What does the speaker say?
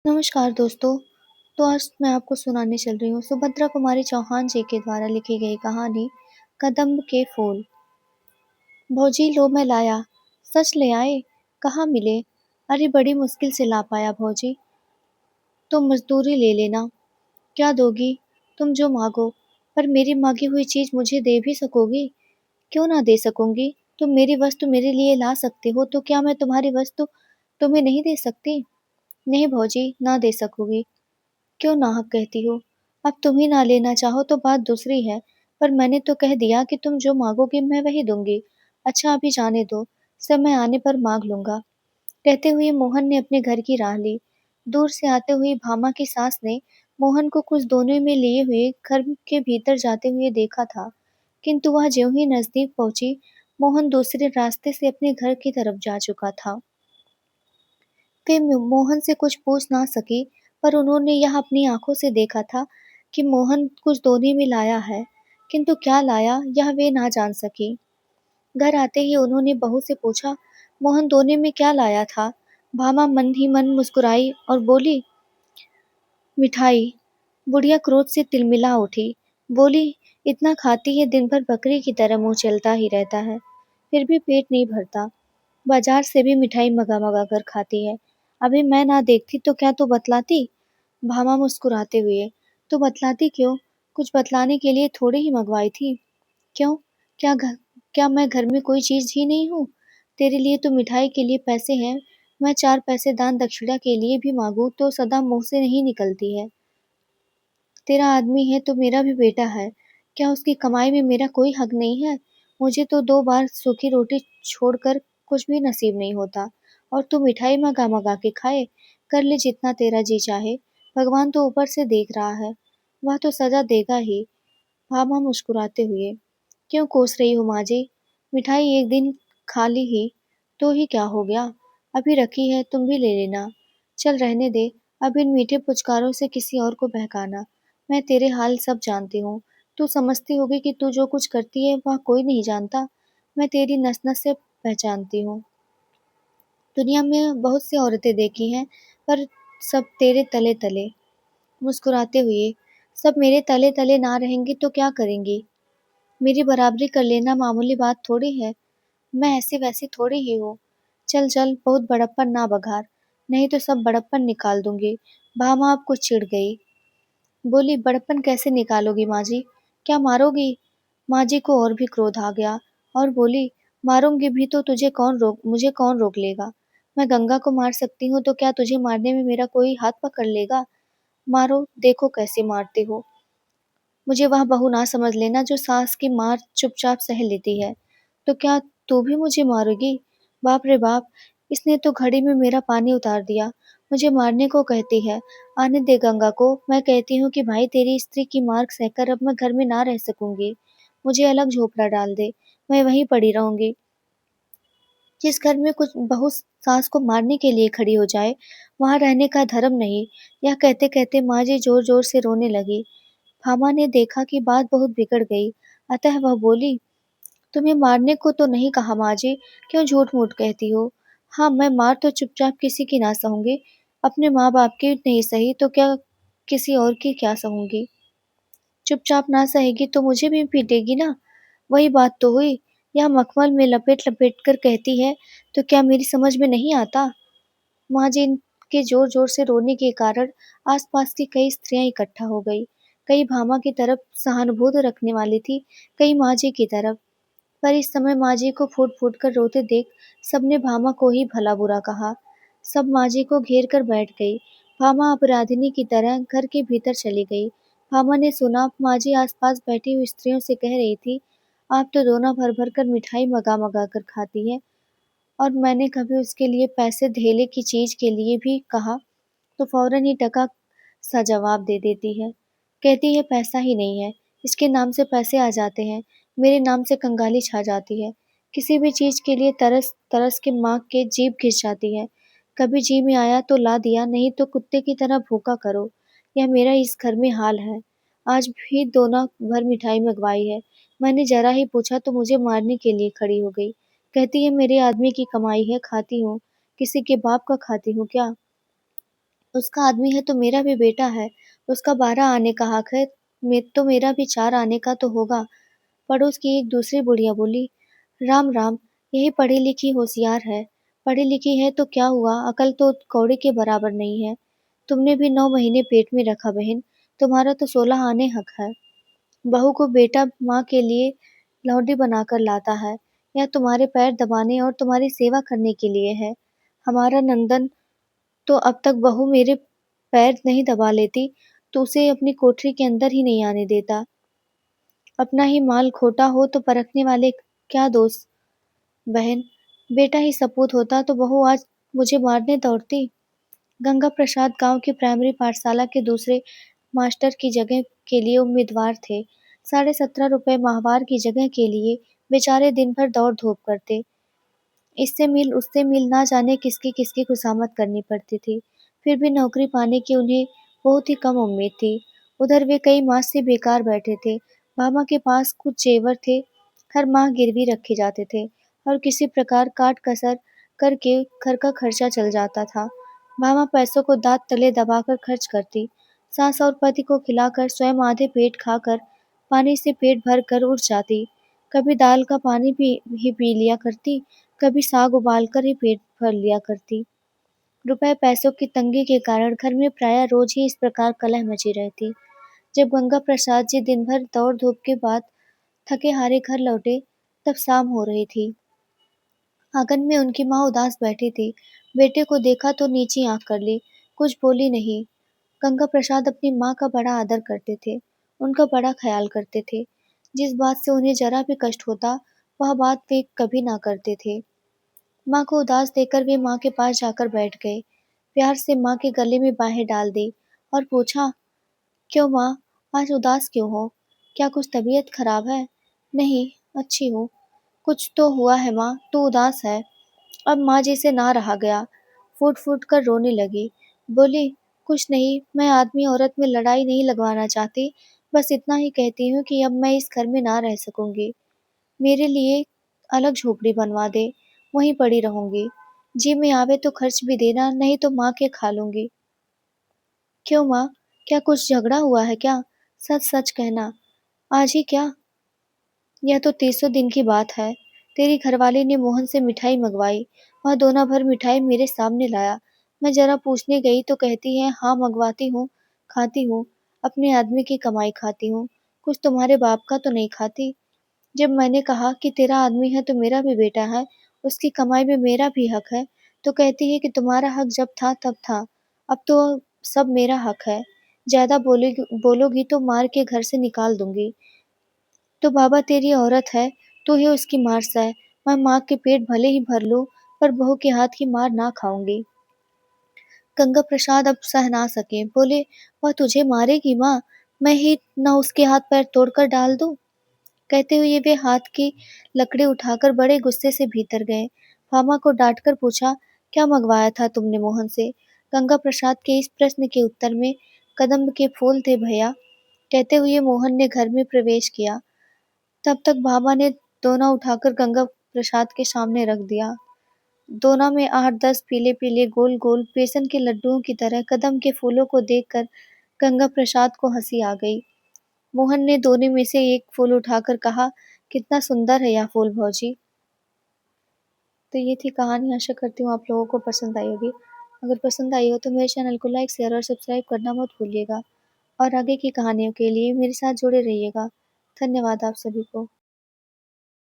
नमस्कार दोस्तों। तो आज मैं आपको सुनाने चल रही हूँ सुभद्रा कुमारी चौहान जी के द्वारा लिखी गई कहानी कदम्ब के फूल। भौजी लो मैं लाया। सच ले आए? कहाँ मिले? अरे बड़ी मुश्किल से ला पाया भौजी। तुम मजदूरी ले लेना। क्या दोगी? तुम जो मांगो। पर मेरी मांगी हुई चीज मुझे दे भी सकोगी? क्यों ना दे सकूंगी। तुम मेरी वस्तु मेरे लिए ला सकते हो तो क्या मैं तुम्हारी वस्तु तुम्हें नहीं दे सकती? नहीं भौजी, ना दे सकूंगी। क्यों नाहक कहती हो? अब तुम ही ना लेना चाहो तो बात दूसरी है, पर मैंने तो कह दिया कि तुम जो मांगोगे मैं वही दूंगी। अच्छा अभी जाने दो, समय आने पर मांग लूंगा। कहते हुए मोहन ने अपने घर की राह ली। दूर से आते हुए भामा की सास ने मोहन को कुछ दोनों में लिए हुए घर के भीतर जाते हुए देखा था, किंतु वह ज्यों ही नजदीक पहुंची, मोहन दूसरे रास्ते से अपने घर की तरफ जा चुका था। वे मोहन से कुछ पूछ ना सकी, पर उन्होंने यह अपनी आंखों से देखा था कि मोहन कुछ दोने में लाया है, किंतु क्या लाया यह वे ना जान सकी। घर आते ही उन्होंने बहू से पूछा, मोहन दोने में क्या लाया था? भामा मन ही मन मुस्कुराई और बोली, मिठाई। बुढ़िया क्रोध से तिलमिला उठी, बोली, इतना खाती है, दिन भर बकरी की तरह मुंह चलता ही रहता है, फिर भी पेट नहीं भरता। बाजार से भी मिठाई मंगा मंगा कर खाती है। अभी मैं ना देखती तो क्या तू बतलाती? भामा मुस्कुराते हुए, तो बतलाती क्यों? कुछ बतलाने के लिए थोड़ी ही मंगवाई थी। क्यों? क्या घर क्या मैं घर में कोई चीज ही नहीं हूँ? तेरे लिए तो मिठाई के लिए पैसे हैं। मैं 4 पैसे दान दक्षिणा के लिए भी मांगू तो सदा मुंह से नहीं निकलती है। तेरा आदमी है तो मेरा भी बेटा है। क्या उसकी कमाई में मेरा कोई हक नहीं है? मुझे तो 2 बार सूखी रोटी छोड़कर कुछ भी नसीब नहीं होता। और तू मिठाई मंगा मंगा के खाए। कर ले जितना तेरा जी चाहे। भगवान तो ऊपर से देख रहा है। वह तो सजा देगा ही। भामा मुस्कुराते हुए, क्यों कोस रही हो माँ जी? मिठाई एक दिन खा ली ही तो ही क्या हो गया? अभी रखी है, तुम भी ले लेना। चल रहने दे। अब इन मीठे पुचकारों से किसी और को बहकाना। मैं तेरे हाल सब जानती हूँ। तू समझती होगी कि तू जो कुछ करती है वह कोई नहीं जानता। मैं तेरी नस नस से पहचानती हूँ। दुनिया में बहुत सी औरतें देखी हैं, पर सब तेरे तले तले। मुस्कुराते हुए, सब मेरे तले तले ना रहेंगी तो क्या करेंगी? मेरी बराबरी कर लेना मामूली बात थोड़ी है। मैं ऐसी वैसी थोड़ी ही हूँ। चल चल, बहुत बड़प्पन ना बघार, नहीं तो सब बड़प्पन निकाल दूंगी। भामा अब कुछ चिढ़ गई। बोली, बड़प्पन कैसे निकालोगी माँ जी? क्या मारोगी? माँ जी को और भी क्रोध आ गया और बोली, मारूंगी भी तो मुझे कौन रोक लेगा? मैं गंगा को मार सकती हूँ तो क्या तुझे मारने में मेरा कोई हाथ पकड़ लेगा? मारो, देखो कैसे मारती हो। मुझे वह बहू ना समझ लेना जो सास की मार चुपचाप सह लेती है। तो क्या तू भी मुझे मारोगी? बाप रे बाप, इसने तो घड़ी में मेरा पानी उतार दिया। मुझे मारने को कहती है। आने दे गंगा को। मैं कहती हूँ कि भाई तेरी स्त्री की मार सहकर अब मैं घर में ना रह सकूंगी। मुझे अलग झोपड़ा डाल दे। मैं वहीं पड़ी रहूंगी। जिस घर में कुछ बहू सास को मारने के लिए खड़ी हो जाए, वहां रहने का धर्म नहीं। यह कहते कहते माँ जी जोर जोर से रोने लगी। भामा ने देखा कि बात बहुत बिगड़ गई, अतः वह बोली, तुम्हें मारने को तो नहीं कहा माँ जी, क्यों झूठ मूठ कहती हो? हाँ, मैं मार तो चुपचाप किसी की ना सहूंगी। अपने माँ बाप की नहीं सही तो क्या किसी और की क्या सहूंगी? चुपचाप ना सहेगी तो मुझे भी पीटेगी ना। वही बात तो हुई। यह मखमल में लपेट लपेट कर कहती है तो क्या मेरी समझ में नहीं आता? माँ जी के जोर जोर से रोने के कारण आसपास की कई स्त्रियां इकट्ठा हो गई। कई भामा की तरफ सहानुभूत रखने वाली थी, कई माँ जी की तरफ। पर इस समय माँ जी को फूट फूट कर रोते देख सबने भामा को ही भला बुरा कहा। सब माँ जी को घेर कर बैठ गई। भामा अपराधिनी की तरह घर के भीतर चली गई। भामा ने सुना माँ जी आसपास बैठी हुई स्त्रियों से कह रही थी, आप तो दोना भर भर कर मिठाई मगा मगा कर खाती है, और मैंने कभी उसके लिए पैसे धेले की चीज के लिए भी कहा तो फौरन ही टका सा जवाब दे देती है। कहती है पैसा ही नहीं है, इसके नाम से पैसे आ जाते हैं, मेरे नाम से कंगाली छा जाती है। किसी भी चीज के लिए तरस तरस के मांग के जीभ घिस जाती है। कभी जी में आया तो ला दिया, नहीं तो कुत्ते की तरह भूखा करो। यह मेरा इस घर में हाल है। आज भी दोना भर मिठाई मंगवाई है। मैंने जरा ही पूछा तो मुझे मारने के लिए खड़ी हो गई। कहती है मेरे आदमी की कमाई है, खाती हूँ। किसी के बाप का खाती हूँ क्या? उसका आदमी है तो मेरा भी बेटा है, उसका 12 आने का हक है, तो मेरा भी 4 आने का तो होगा। पड़ोस की एक दूसरी बुढ़िया बोली, राम राम, यही पढ़ी लिखी होशियार है। पढ़ी लिखी है तो क्या हुआ, अकल तो कौड़े के बराबर नहीं है। तुमने भी 9 महीने पेट में रखा बहन, तुम्हारा तो 16 आने हक है। बहू को बेटा माँ के लिए लौंडी बनाकर लाता है, या तुम्हारे पैर दबाने और तुम्हारी सेवा करने के लिए है। हमारा नंदन तो अब तक बहू मेरे पैर नहीं दबा लेती, तो उसे अपनी कोठरी के अंदर ही नहीं आने देता। अपना ही माल खोटा हो तो परखने वाले क्या दोष। बहन, बेटा ही सपूत होता तो बहू आज मुझे मारने दौड़ती। गंगा प्रसाद गांव की प्राइमरी पाठशाला के दूसरे मास्टर की जगह के लिए उम्मीदवार थे। 17.5 रुपए माहवार की जगह के लिए बेचारे दिन भर दौड़ धूप करते। इससे मिल उससे मिल ना जाने किसकी किसकी खुशामद करनी पड़ती थी। फिर भी नौकरी पाने की उन्हें बहुत ही कम उम्मीद थी। उधर वे कई मास से बेकार बैठे थे। मामा के पास कुछ जेवर थे, हर माह गिरवी रखे जाते थे और किसी प्रकार काट कसर करके घर का खर्चा चल जाता था। मामा पैसों को दांत तले दबाकर खर्च करती। सास और पति को खिलाकर स्वयं आधे पेट खाकर पानी से पेट भर कर उठ जाती। कभी दाल का पानी ही पी लिया करती, कभी साग उबालकर ही पेट भर लिया करती। रुपए पैसों की तंगी के कारण घर में प्रायः रोज ही इस प्रकार कलह मची रहती। जब गंगा प्रसाद जी दिन भर दौड़ धूप के बाद थके हारे घर लौटे, तब शाम हो रही थी। आंगन में उनकी माँ उदास बैठी थी। बेटे को देखा तो नीची आंख कर ली, कुछ बोली नहीं। गंगा प्रसाद अपनी माँ का बड़ा आदर करते थे, उनका बड़ा ख्याल करते थे। जिस बात से उन्हें जरा भी कष्ट होता, वह बात वे कभी ना करते थे। माँ को उदास देखकर वे माँ के पास जाकर बैठ गए। प्यार से माँ के गले में बाहें डाल दी और पूछा, क्यों माँ, आज उदास क्यों हो? क्या कुछ तबीयत खराब है? नहीं, अच्छी हूँ। कुछ तो हुआ है माँ, तू उदास है। अब माँ जी से ना रहा गया, फूट फूट कर रोने लगी। बोली, कुछ नहीं, मैं आदमी औरत में लड़ाई नहीं लगवाना चाहती, बस इतना ही कहती हूँ कि अब मैं इस घर में ना रह सकूंगी। मेरे लिए अलग झोपड़ी बनवा दे, वहीं पड़ी रहूंगी। जी में आवे तो खर्च भी देना, नहीं तो माँ के खा लूंगी। क्यों माँ, क्या कुछ झगड़ा हुआ है क्या? सच सच कहना, आज ही क्या? यह तो 300 दिन की बात है। तेरी घरवाली ने मोहन से मिठाई मंगवाई, वह दोना भर मिठाई मेरे सामने लाया। मैं जरा पूछने गई तो कहती है, हाँ मंगवाती हूँ, खाती हूँ, अपने आदमी की कमाई खाती हूँ, कुछ तुम्हारे बाप का तो नहीं खाती। जब मैंने कहा कि तेरा आदमी है तो मेरा भी बेटा है, उसकी कमाई में मेरा भी हक है, तो कहती है कि तुम्हारा हक जब था तब था, अब तो सब मेरा हक है। ज्यादा बोलोगी तो मार के घर से निकाल दूंगी। तो बाबा तेरी औरत है, तू ही उसकी मार सह। मैं माँ के पेट भले ही भर लूं, पर बहू के हाथ की मार ना खाऊंगी। गंगा प्रसाद अब सह ना सके, बोले, वह तुझे मारेगी माँ, मैं ही न उसके हाथ पैर तोड़कर डाल दूं। कहते हुए वे हाथ की लकड़ी उठाकर बड़े गुस्से से भीतर गए। मामा को डांटकर पूछा, क्या मंगवाया था तुमने मोहन से? गंगा प्रसाद के इस प्रश्न के उत्तर में कदम्ब के फूल थे भैया, कहते हुए मोहन ने घर में प्रवेश किया। तब तक भामा ने दोना उठाकर गंगा प्रसाद के सामने रख दिया। दोना में 8-10 पीले पीले गोल गोल बेसन के लड्डुओं की तरह कदम के फूलों को देखकर गंगा प्रसाद को हंसी आ गई। मोहन ने दोने में से एक फूल उठाकर कहा, कितना सुंदर है यह फूल भौजी। तो ये थी कहानी, आशा करती हूँ आप लोगों को पसंद आई होगी। अगर पसंद आई हो तो मेरे चैनल को लाइक शेयर और सब्सक्राइब करना मत भूलिएगा और आगे की कहानियों के लिए मेरे साथ जुड़े रहिएगा। धन्यवाद आप सभी को।